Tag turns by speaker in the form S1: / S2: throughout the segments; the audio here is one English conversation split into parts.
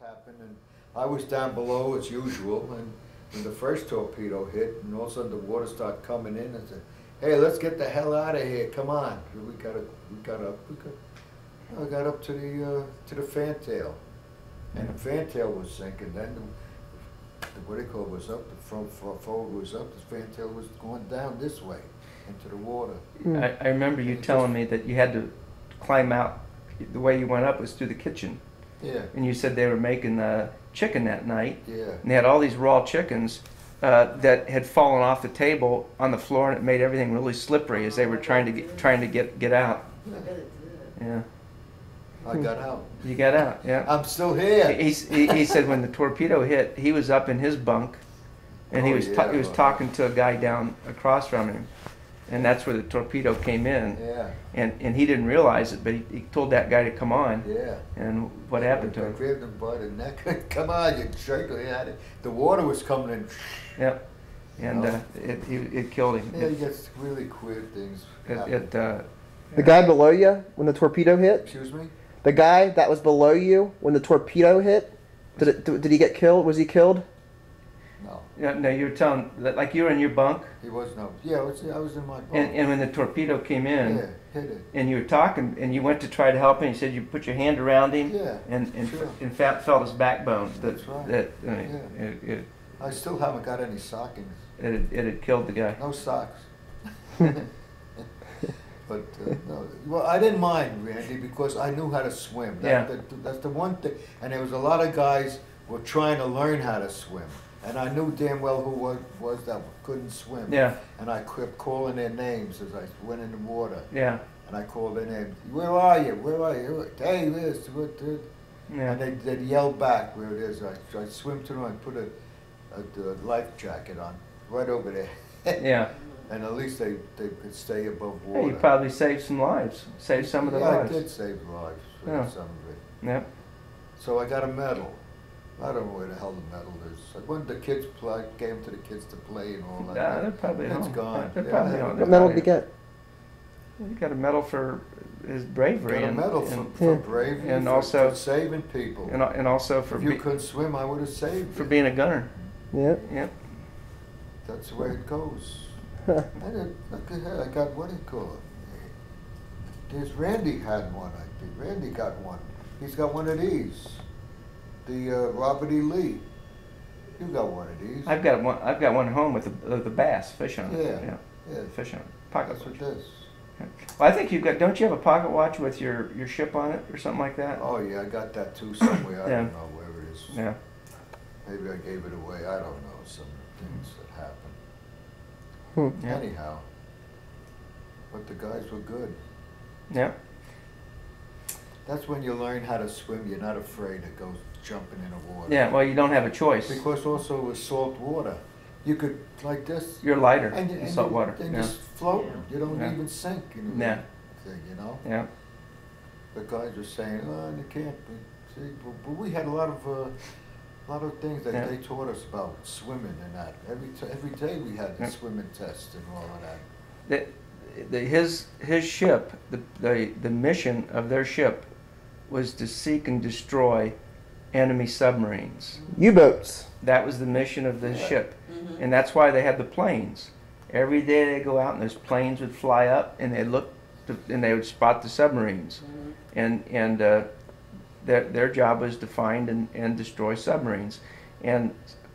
S1: happened, and I was down below as usual, and when the first torpedo hit, and all of a sudden the water started coming in, and said, "Hey, let's get the hell out of here! Come on!" I got up to the fantail, and the fantail was sinking. Then the what do you call it was up. The front forward was up. The fantail was going down this way into the water.
S2: I remember you telling me that you had to climb out. The way you went up was through the kitchen.
S1: Yeah.
S2: And you said they were making chicken that night.
S1: Yeah.
S2: And they had all these raw chickens that had fallen off the table on the floor, and it made everything really slippery as they were trying to get out. Yeah.
S1: I got out.
S2: You got out. Yeah.
S1: I'm still here.
S2: He said when the torpedo hit, he was up in his bunk, and he was talking to a guy down across from him. And that's where the torpedo came in.
S1: Yeah.
S2: And he didn't realize it, but he told that guy to come on.
S1: Yeah.
S2: And what happened to him?
S1: I grabbed him by the neck. Come on, you jerk. The water was coming in.
S2: Yep. And it killed him.
S1: Yeah, he gets really weird things.
S3: The guy below you when the torpedo hit?
S1: Excuse me?
S3: The guy that was below you when the torpedo hit? Did he get killed? Was he killed?
S1: No.
S2: Yeah, no, you were telling that like you were in your bunk.
S1: He was no. Yeah, I was in my bunk.
S2: And when the torpedo came in,
S1: yeah, hit it.
S2: And you were talking, and you went to try to help him. You said you put your hand around him.
S1: Yeah.
S2: And
S1: sure.
S2: in fact felt his backbone.
S1: That's right. I still haven't got any stockings.
S2: It had killed the guy.
S1: No socks. But no, well, I didn't mind, Randy, because I knew how to swim. That's the one thing. And there was a lot of guys were trying to learn how to swim. And I knew damn well who was that couldn't swim.
S2: Yeah.
S1: And I kept calling their names as I went in the water.
S2: Yeah.
S1: And I called their names. Where are you? Where are you? Hey, this. What?
S2: Yeah.
S1: And they'd yell back where it is. I swim to them and put a life jacket on right over there.
S2: Yeah.
S1: And at least they could stay above water.
S2: Hey, you probably saved some lives. Saved some of the lives.
S1: I did save lives for some of it.
S2: Yep.
S1: So I got a medal. I don't know where the hell the medal is. When the kids gave them to the kids to play and all that.
S2: Yeah, they're probably
S1: It's
S2: home.
S1: gone.
S2: They're probably home.
S3: What medal did he get?
S2: He got a medal for his bravery.
S1: Got a medal for bravery
S2: and
S1: for,
S2: also
S1: for saving people.
S2: And also for
S1: if you couldn't swim, I would have saved
S2: for
S1: you.
S2: being a gunner.
S3: Yep.
S2: Yep.
S1: That's the way it goes. Look at that. I got what do you call it? There's Randy had one. I think Randy got one. He's got one of these. The Robert E. Lee. You got one of these.
S2: I've got one at home with the bass fish on it.
S1: Yeah.
S2: Fish on it. Pocket
S1: That's
S2: watch.
S1: what this.
S2: Well, I think you've got. Don't you have a pocket watch with your ship on it or something like that?
S1: Oh yeah, I got that too somewhere. I
S2: Yeah.
S1: don't know where it is.
S2: Yeah.
S1: Maybe I gave it away. I don't know. Some things that happened.
S2: Yeah.
S1: Anyhow, but the guys were good.
S2: Yeah.
S1: That's when you learn how to swim. You're not afraid to go jumping in the water.
S2: Yeah. Well, you don't have a choice.
S1: Because also with salt water, you could like this.
S2: You're lighter
S1: and
S2: in salt water.
S1: And
S2: Yeah.
S1: just floating. You don't
S2: Yeah.
S1: even sink in the
S2: Yeah.
S1: thing, you know.
S2: Yeah.
S1: The guys were saying, "Oh, you can't." See, but we had a lot of things that they taught us about swimming and that. Every day we had the swimming test and all of that.
S2: His ship, the mission of their ship was to seek and destroy enemy submarines.
S3: U-boats.
S2: That was the mission of the ship. And that's why they had the planes. Every day they go out and those planes would fly up and they look and they would spot the submarines. And their job was to find and destroy submarines. And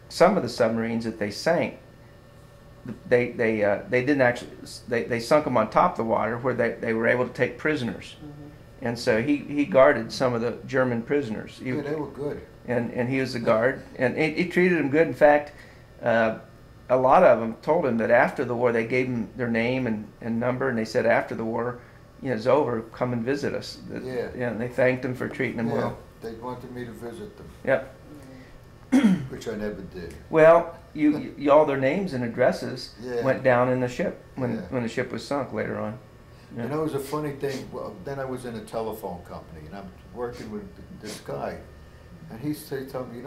S2: some of the submarines that they sank, they didn't actually, they sunk them on top of the water where they were able to take prisoners. And so he guarded some of the German prisoners.
S1: Yeah, they were good.
S2: And he was the guard. And he treated them good. In fact, a lot of them told him that after the war, they gave him their name and number, and they said after the war, it's over, come and visit us.
S1: Yeah.
S2: And they thanked him for treating them well.
S1: They wanted me to visit them.
S2: Yep.
S1: Which I never did.
S2: Well, you all their names and addresses went down in the ship when the ship was sunk later on. Yeah.
S1: You know, it was a funny thing. Well, then I was in a telephone company, and I'm working with this guy, and he told me,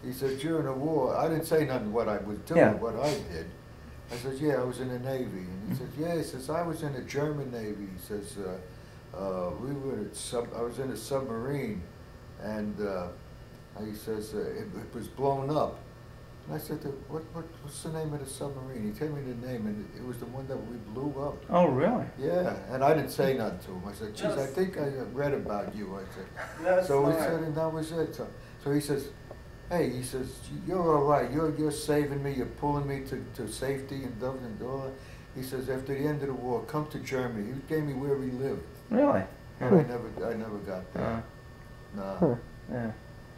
S1: he says, during the war, I didn't say nothing what I was doing, what I did. I said, yeah, I was in the Navy. And he says, yeah, he says, I was in the German Navy. He says, I was in a submarine, and he says it was blown up. And I said, what's the name of the submarine? He told me the name, and it was the one that we blew up.
S2: Oh, really?
S1: Yeah, and I didn't say nothing to him. I said, geez, I think I read about you. I said.
S4: That's
S1: So we
S4: smart.
S1: said, and that was it. So he says, hey, he says, you're all right. You're saving me. You're pulling me to safety and all that. He says, after the end of the war, come to Germany. He gave me where we lived.
S2: Really?
S1: But I never got there. No,
S2: Yeah.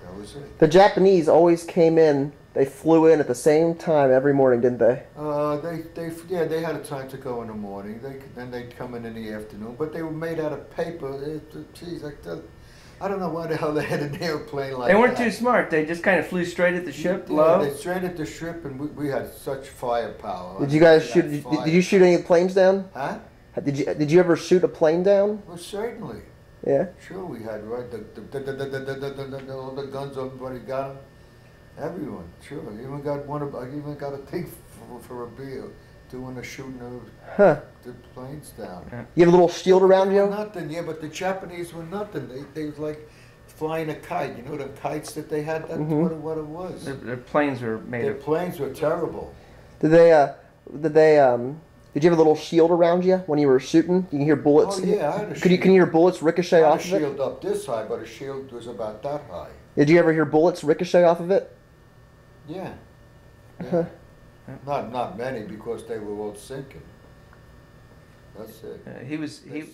S1: that was it.
S3: The Japanese always came in. They flew in at the same time every morning, didn't they?
S1: They had a time to go in the morning. Then they'd come in the afternoon. But they were made out of paper. Geez, I don't know why the hell they had an airplane like that.
S2: They weren't too smart. They just kind of flew straight at the ship,
S1: Yeah,
S2: low.
S1: they straight at the ship, and we had such firepower.
S3: Did you guys
S1: We
S3: shoot?
S1: had
S3: Did you shoot any planes down?
S1: Huh?
S3: Did you ever shoot a plane down?
S1: Well, certainly.
S3: Yeah.
S1: Sure, we had, right? All the guns, everybody got them. Everyone, sure. I even got a thing for a beer doing the shooting of the planes down.
S3: You have a little shield around
S1: They were
S3: you?
S1: nothing, yeah, but the Japanese were nothing. They was like flying a kite. You know the kites that they had? That's what it was.
S2: Their planes were made
S1: Their
S2: of.
S1: planes were terrible.
S3: Did you have a little shield around you when you were shooting? You can hear bullets.
S1: Oh yeah, I had a
S3: Can you hear bullets ricochet
S1: I had
S3: off
S1: a
S3: of it?
S1: shield up this high, but a shield was about that high.
S3: Did you ever hear bullets ricochet off of it?
S1: Yeah. Yeah. Not many because they were all sinking. That's it.
S2: He was
S1: That's